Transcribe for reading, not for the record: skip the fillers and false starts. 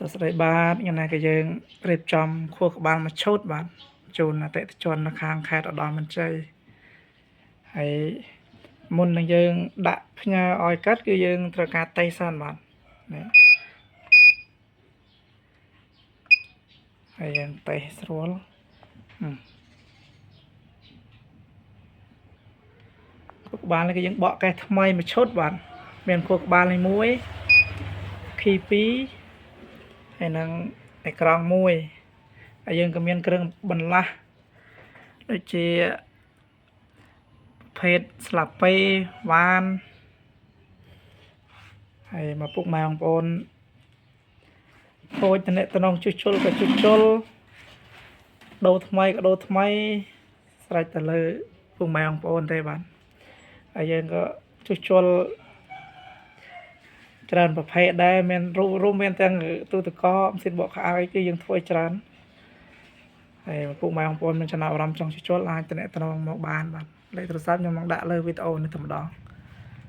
សួស្តីបាទថ្ងៃនេះក៏យើងរៀបចំខួរក្បាលមួយឈុតបាទជូនអតិថិជននៅខាងខេត្តឧត្តរមានជ័យហើយមុននឹងយើងដាក់ផ្ញើឲ្យគាត់គឺយើងត្រូវការតេស្តសិនបាទនេះហើយយើងតេស្តស្រួលខួរក្បាលនេះគឺយើងបកកេះថ្មីមួយឈុតបាទមានខួរក្បាលនេះមួយ key 2ហើយនឹងអេក្រង់មួយហើយយើងក៏មានគ្រឿងបន្លាស់ដូចជាប្រភេទស្លាប៉េវ៉ានហើយមកពុកម៉ែបងប្អូនខូចតំណែងជួសជុលក៏ជួសជុលដូរថ្មីក៏ដូរថ្មីស្រេចទៅលើពុកម៉ែបងប្អូនទេបាទហើយយើងក៏ជួសជុលច្រើនប្រភេទដែរមានរួមមានទាំងទូទឹកកកម៉ាស៊ីនបកខោអាវគឺយើងធ្វើច្រើនហើយពុកម៉ែបងប្អូនមានចំណាប់អារម្មណ៍ចង់ជួសជុលអាចតំណមកបានបាទលេខទូរស័ព្ទខ្ញុំនឹងដាក់លើវីដេអូនេះតែម្ដង